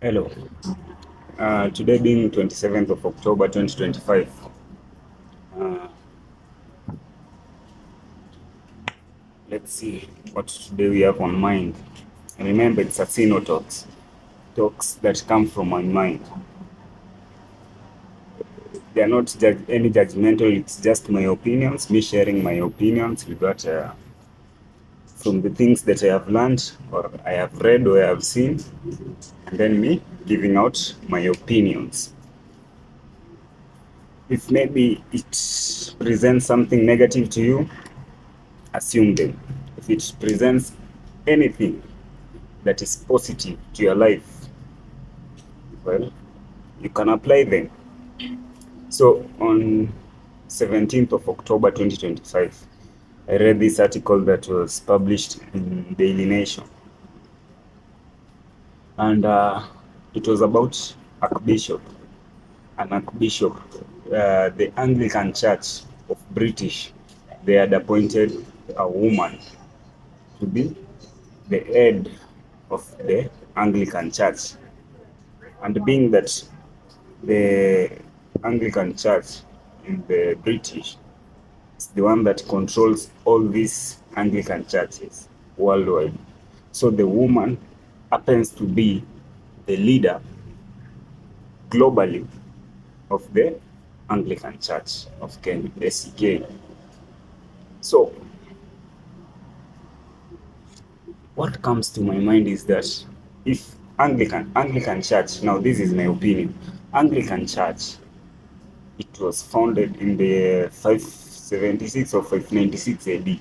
Hello. Today being 27th of October 2025. Uh, let's see what today we have on mind. Remember, it's Asino Talks. Talks that come from my mind. They are not any judgmental, it's just my opinions, me sharing my opinions from the things that I have learned or I have read or I have seen, and then me giving out my opinions. If maybe it presents something negative to you, assume them. If it presents anything that is positive to your life, well, you can apply them. So on 17th of October 2025, I read this article that was published in Daily Nation, and it was about Archbishop, an Archbishop, the Anglican Church of British. They had appointed a woman to be the head of the Anglican Church. And being that the Anglican Church in the British is the one that controls all these Anglican churches worldwide. So the woman happens to be the leader globally of the Anglican Church of Kenya, ACK. So what comes to my mind is that if Anglican Church, now this is my opinion, Anglican Church, it was founded in the 576 or 596 AD.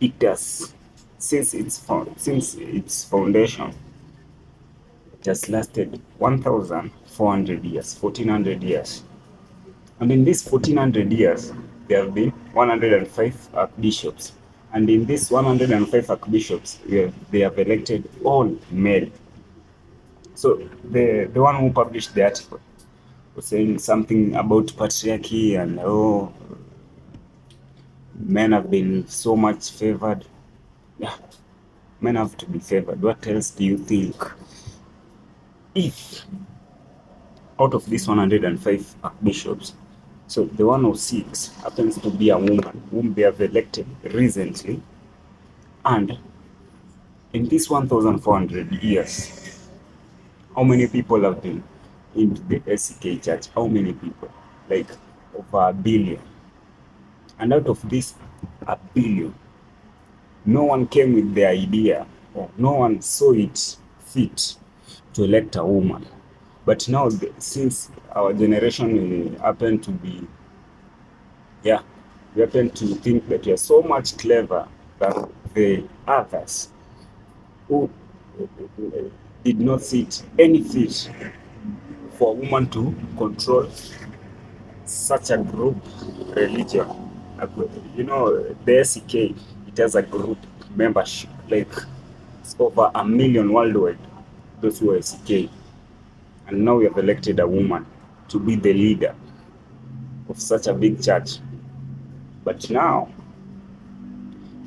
It has since its foundation, it has lasted 1,400 years, 1,400 years, and in these 1,400 years, there have been 105 archbishops. And in these 105 archbishops, they have elected all male. So the one who published the article was saying something about patriarchy and men have been so much favored. Yeah, men have to be favored. What else do you think? If out of these 105 archbishops, so the 106 happens to be a woman whom they have elected recently, and in these 1,400 years, how many people have been into the SCK church? How many people? Like over a billion. And out of this a billion, no one came with the idea, or no one saw it fit to elect a woman. But now, since our generation we happen to be, yeah, we happen to think that we are so much clever than the others who did not see it any fit for a woman to control such a group religion. You know, the SEK, it has a group membership, like it's over a million worldwide, those who are SEK. And now we have elected a woman to be the leader of such a big church. But now,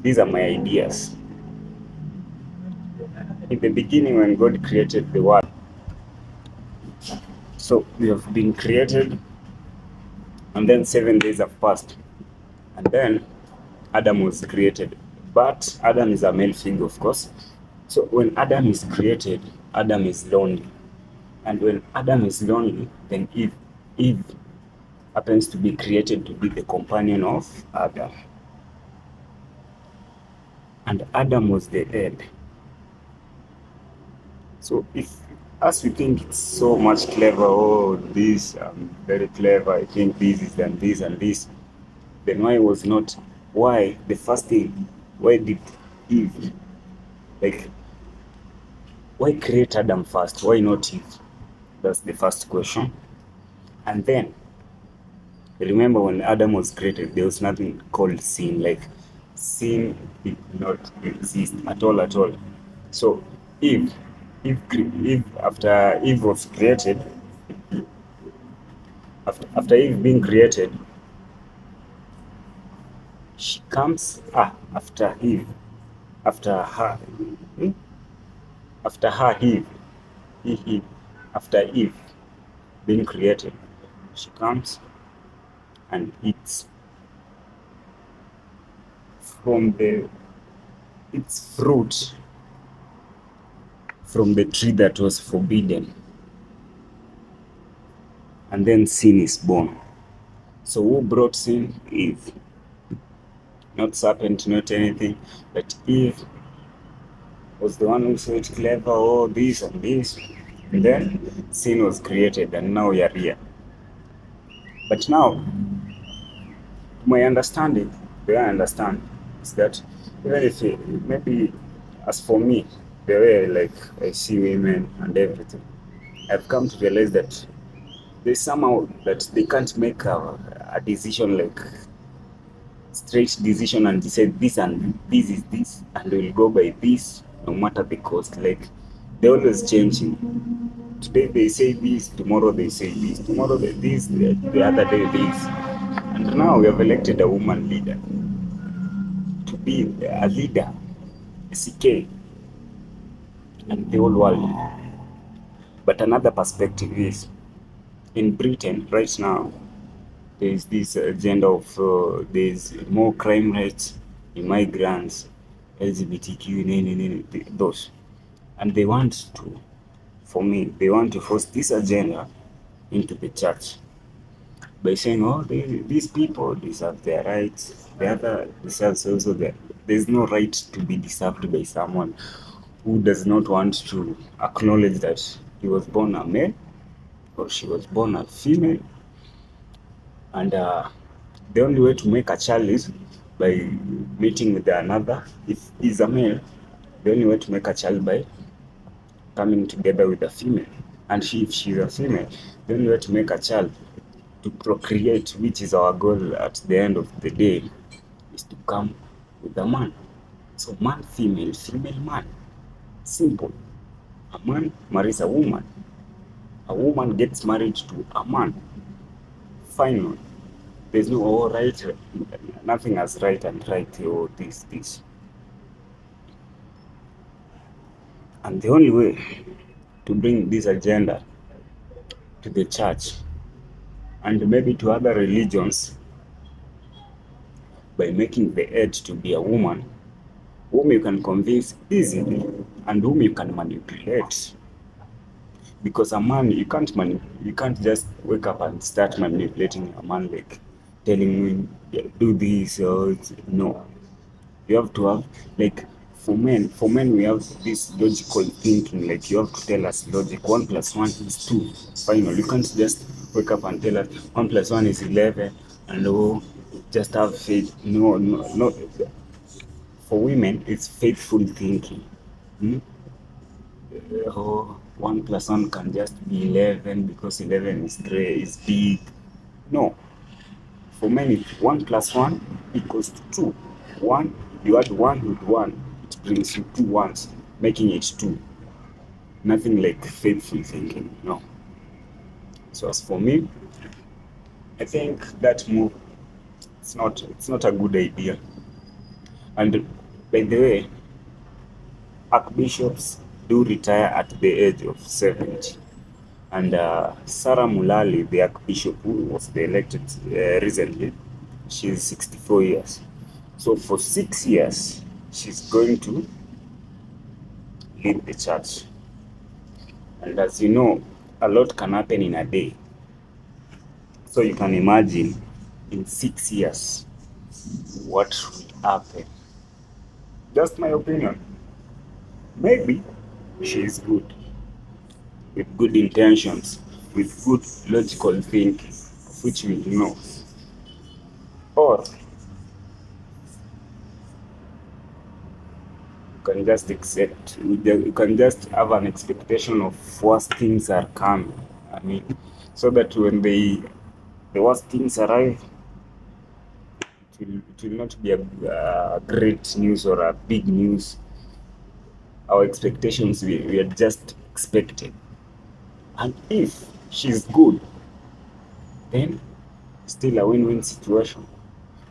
these are my ideas. In the beginning, when God created the world, so we have been created, and then 7 days have passed, and then Adam was created. But Adam is a male figure, of course. So when Adam is created, Adam is lonely. And when Adam is lonely, then Eve happens to be created to be the companion of Adam. And Adam was the head. So if, as we think it's so much clever, oh, this, very clever, I think this is and this and this, then why the first thing, why did Eve, like, why create Adam first? Why not Eve? That's the first question. And then, remember when Adam was created, there was nothing called sin. Like, sin did not exist at all, at all. So, Eve, after Eve was created, after Eve being created, she comes, after Eve, after her, Eve, Eve. After Eve being created, she comes and eats from its fruit from the tree that was forbidden. And then sin is born. So who brought sin? Eve. Not serpent, not anything, but Eve was the one who said clever, oh, this and this. And then sin was created, and now we are here. But now, my understanding, the way I understand, is that even if maybe, as for me, the way like I see women and everything, I've come to realize that there's somehow that they can't make a decision like straight decision and decide this and this is this and we'll go by this no matter the cost. Like they're always changing. Today they say this, tomorrow they say this, tomorrow they this, the other day this. And now we have elected a woman leader to be a leader, a CK, and the whole world. But another perspective is in Britain right now, there's this agenda of there's more crime rates, immigrants, LGBTQ, those. And they want to, for me, they want to force this agenda into the church by saying, oh, these people deserve their rights, the other deserves also their. There's no right to be deserved by someone who does not want to acknowledge that he was born a male or she was born a female. And the only way to make a child is by meeting with another. If he's a male, the only way to make a child by coming together with a female. And if she's a female, the only way to make a child to procreate, which is our goal at the end of the day, is to come with a man. So man, female, female, man. Simple. A man marries a woman. A woman gets married to a man. Final. There's no oh, right, nothing as right and right, or this. And the only way to bring this agenda to the church and maybe to other religions by making the head to be a woman whom you can convince easily and whom you can manipulate. Because a man, you can't just wake up and start manipulating a man, like telling him do this or no. You have to have, like, for men we have this logical thinking. Like you have to tell us logic. 1 + 1 is 2. Final. You can't just wake up and tell us 1 + 1 is 11 and oh, just have faith. No. For women, it's faithful thinking. Oh, 1 + 1 can just be 11 because 11 is big. No. For men, 1 + 1 equals to 2. 1, you add 1 with 1, it brings you 2 ones, making it 2. Nothing like faithful thinking, no. So as for me, I think that move, it's not a good idea. And by the way, archbishops do retire at the age of 70. And Sarah Mulali, the archbishop who was elected recently, she's 64 years. So for 6 years, she's going to lead the church. And as you know, a lot can happen in a day. So you can imagine in 6 years, what will happen. Just my opinion. Maybe she is good, with good intentions, with good logical thinking, of which we know. Or you can just accept, you can just have an expectation of worse things are coming. I mean, so that when the worst things arrive, it will not be a great news or a big news. Our expectations, we are just expected. And if she's good, then still a win-win situation.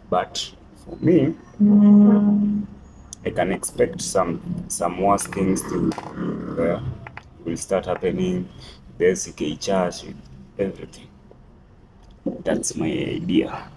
But for me, I can expect some worse things to will start happening. the SK church, with everything. That's my idea.